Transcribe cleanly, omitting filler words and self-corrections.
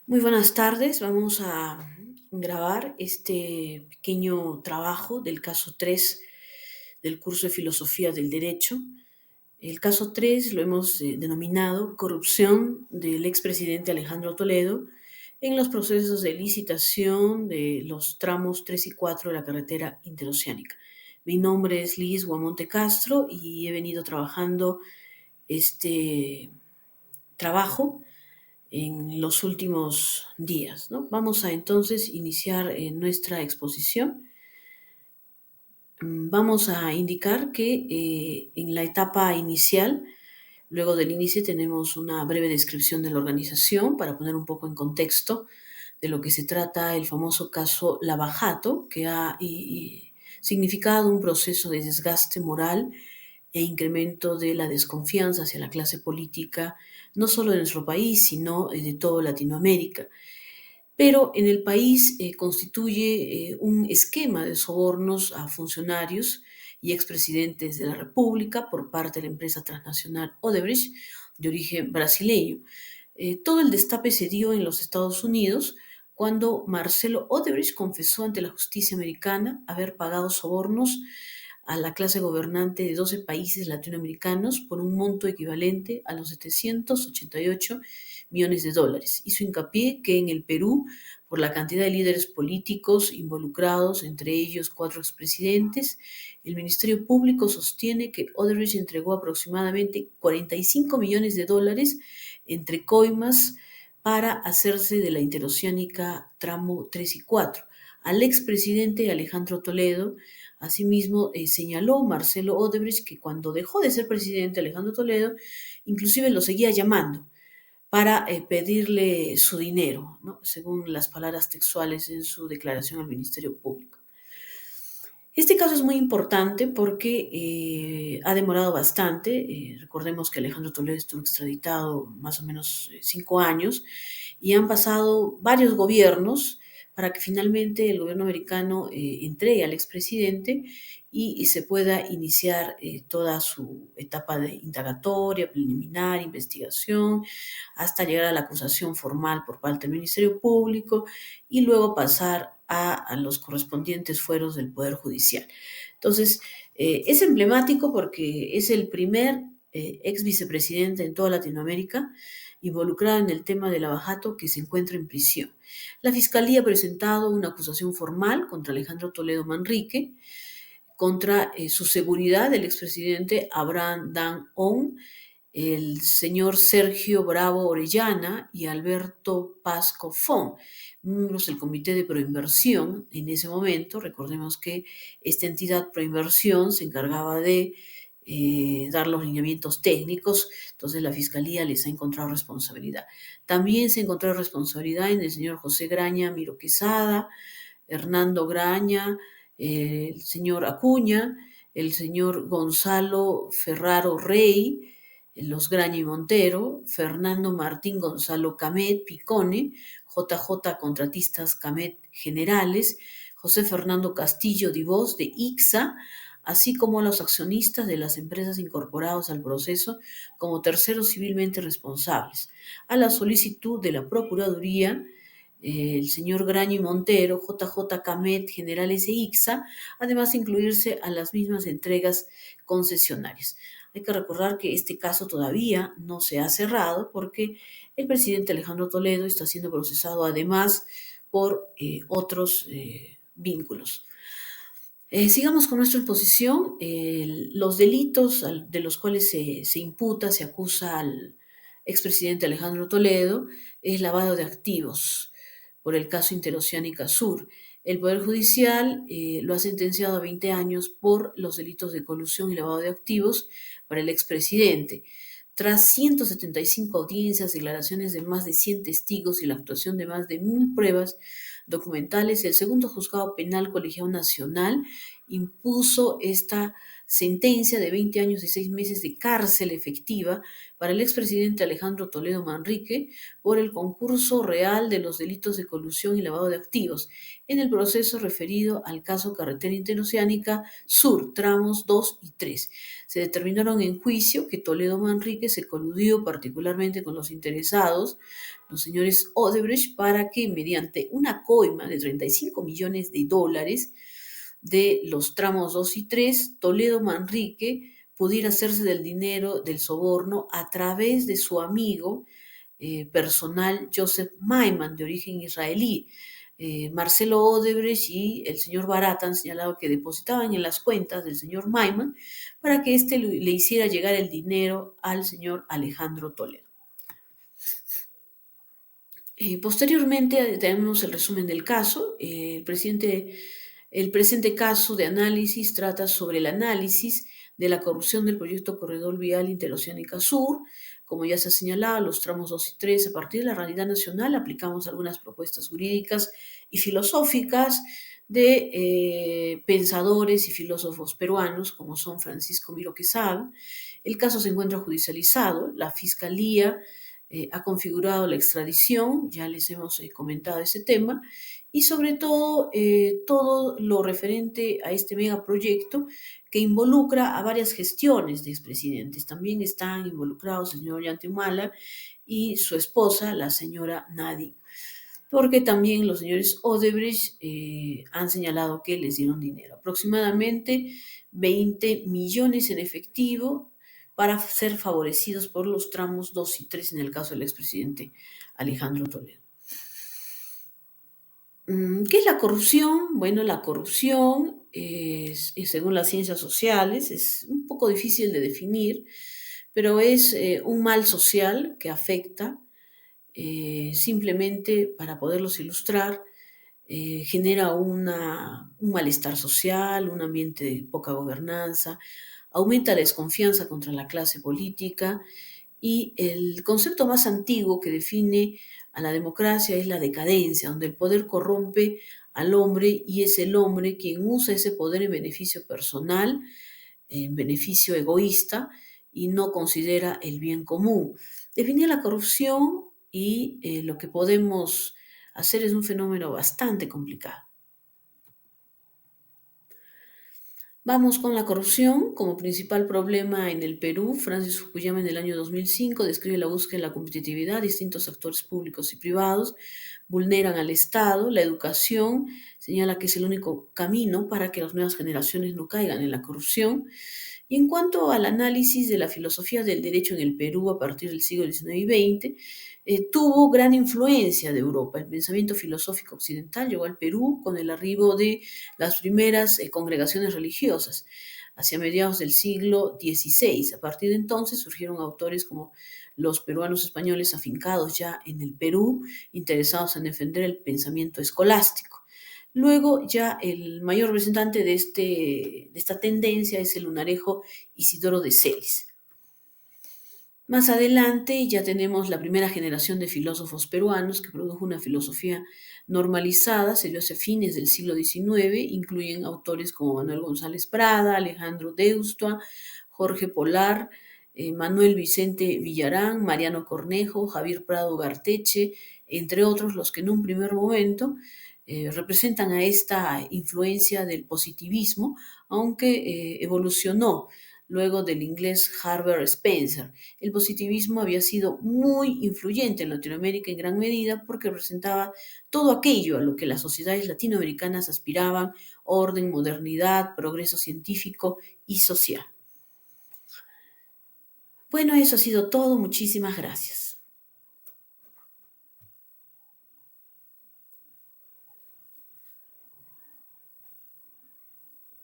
Muy buenas tardes. Vamos a grabar este pequeño trabajo del caso 3 del curso de Filosofía del Derecho. El caso 3 lo hemos denominado Corrupción del expresidente Alejandro Toledo en los procesos de licitación de los tramos 3 y 4 de la carretera interoceánica. Mi nombre es Liz Guamonte Castro y he venido trabajando este trabajo en los últimos días, ¿no? Vamos a entonces iniciar nuestra exposición. Vamos a indicar que en la etapa inicial, luego del índice, tenemos una breve descripción de la organización para poner un poco en contexto de lo que se trata el famoso caso Lavajato, que ha significado un proceso de desgaste moral e incremento de la desconfianza hacia la clase política, no solo de nuestro país, sino de toda Latinoamérica. Pero en el país constituye un esquema de sobornos a funcionarios y expresidentes de la República por parte de la empresa transnacional Odebrecht, de origen brasileño. Todo el destape se dio en los Estados Unidos cuando Marcelo Odebrecht confesó ante la justicia americana haber pagado sobornos a la clase gobernante de 12 países latinoamericanos por un monto equivalente a los 788 millones de dólares. Hizo hincapié que en el Perú, por la cantidad de líderes políticos involucrados, entre ellos 4 expresidentes, el Ministerio Público sostiene que Odebrecht entregó aproximadamente 45 millones de dólares entre coimas para hacerse de la interoceánica tramo 3 y 4. Al expresidente Alejandro Toledo, asimismo, señaló Marcelo Odebrecht que cuando dejó de ser presidente Alejandro Toledo, inclusive lo seguía llamando para pedirle su dinero, ¿no? Según las palabras textuales en su declaración al Ministerio Público. Este caso es muy importante porque ha demorado bastante. Recordemos que Alejandro Toledo estuvo extraditado más o menos 5 años y han pasado varios gobiernos para que finalmente el gobierno americano entregue al expresidente y se pueda iniciar toda su etapa de indagatoria, preliminar, investigación, hasta llegar a la acusación formal por parte del Ministerio Público y luego pasar a los correspondientes fueros del Poder Judicial. Entonces, es emblemático porque es el primer ex vicepresidente en toda Latinoamérica involucrado en el tema del abajato que se encuentra en prisión. La Fiscalía ha presentado una acusación formal contra Alejandro Toledo Manrique, contra su seguridad del expresidente Abraham Dan On, el señor Sergio Bravo Orellana y Alberto Paz Cofón, miembros del Comité de Proinversión en ese momento. Recordemos que esta entidad Proinversión se encargaba de dar los lineamientos técnicos, entonces la Fiscalía les ha encontrado responsabilidad. También se ha encontrado responsabilidad en el señor José Graña Miro Quesada, Hernando Graña, el señor Acuña, el señor Gonzalo Ferraro Rey, los Graña y Montero, Fernando Martín Gonzalo Camet Picone, JJ Contratistas Camet Generales, José Fernando Castillo Divos de ICSA, así como a los accionistas de las empresas incorporados al proceso como terceros civilmente responsables. A la solicitud de la Procuraduría, el señor Graña y Montero, JJ Camet, Generales e ICSA, además de incluirse a las mismas entregas concesionarias. Hay que recordar que este caso todavía no se ha cerrado porque el presidente Alejandro Toledo está siendo procesado además por otros vínculos. Sigamos con nuestra exposición. Los delitos de los cuales se imputa, se acusa al expresidente Alejandro Toledo es lavado de activos por el caso Interoceánica Sur. El Poder Judicial lo ha sentenciado a 20 años por los delitos de colusión y lavado de activos para el expresidente. Tras 175 audiencias, declaraciones de más de 100 testigos y la actuación de más de 1000 pruebas documentales, el segundo juzgado penal colegiado nacional impuso esta sentencia de 20 años y 6 meses de cárcel efectiva para el expresidente Alejandro Toledo Manrique por el concurso real de los delitos de colusión y lavado de activos en el proceso referido al caso Carretera Interoceánica Sur, tramos 2 y 3. Se determinaron en juicio que Toledo Manrique se coludió particularmente con los interesados, los señores Odebrecht, para que mediante una coima de 35 millones de dólares de los tramos 2 y 3, Toledo Manrique pudiera hacerse del dinero del soborno a través de su amigo personal Joseph Maiman, de origen israelí. Marcelo Odebrecht y el señor Barat han señalado que depositaban en las cuentas del señor Maiman para que éste le hiciera llegar el dinero al señor Alejandro Toledo. Posteriormente tenemos el resumen del caso. El presente caso de análisis trata sobre el análisis de la corrupción del proyecto Corredor Vial Interoceánica Sur. Como ya se ha señalado, los tramos 2 y 3, a partir de la realidad nacional, aplicamos algunas propuestas jurídicas y filosóficas de pensadores y filósofos peruanos, como son Francisco Miro Quesada. El caso se encuentra judicializado. La Fiscalía ha configurado la extradición, ya les hemos comentado ese tema, y sobre todo todo lo referente a este megaproyecto que involucra a varias gestiones de expresidentes. También están involucrados el señor Ollanta Humala y su esposa, la señora Nadine, porque también los señores Odebrecht han señalado que les dieron dinero, aproximadamente 20 millones en efectivo, para ser favorecidos por los tramos 2 y 3 en el caso del expresidente Alejandro Toledo. ¿Qué es la corrupción? Bueno, la corrupción según las ciencias sociales, es un poco difícil de definir, pero es un mal social que afecta, simplemente para poderlos ilustrar, genera un malestar social, un ambiente de poca gobernanza, aumenta la desconfianza contra la clase política y el concepto más antiguo que define a la democracia es la decadencia, donde el poder corrompe al hombre y es el hombre quien usa ese poder en beneficio personal, en beneficio egoísta y no considera el bien común. Definir la corrupción y lo que podemos hacer es un fenómeno bastante complicado. Vamos con la corrupción como principal problema en el Perú. Francis Fukuyama en el año 2005 describe la búsqueda de la competitividad. Distintos actores públicos y privados vulneran al Estado. La educación señala que es el único camino para que las nuevas generaciones no caigan en la corrupción. Y en cuanto al análisis de la filosofía del derecho en el Perú a partir del siglo XIX y XX, tuvo gran influencia de Europa. El pensamiento filosófico occidental llegó al Perú con el arribo de las primeras congregaciones religiosas hacia mediados del siglo XVI. A partir de entonces surgieron autores como los peruanos españoles afincados ya en el Perú, interesados en defender el pensamiento escolástico. Luego ya el mayor representante de esta tendencia es el lunarejo Isidoro de Celis. Más adelante ya tenemos la primera generación de filósofos peruanos que produjo una filosofía normalizada, se dio hacia fines del siglo XIX, incluyen autores como Manuel González Prada, Alejandro Deustua, Jorge Polar, Manuel Vicente Villarán, Mariano Cornejo, Javier Prado Garteche, entre otros, los que en un primer momento representan a esta influencia del positivismo, aunque evolucionó luego del inglés Herbert Spencer. El positivismo había sido muy influyente en Latinoamérica en gran medida porque representaba todo aquello a lo que las sociedades latinoamericanas aspiraban: orden, modernidad, progreso científico y social. Bueno, eso ha sido todo. Muchísimas gracias.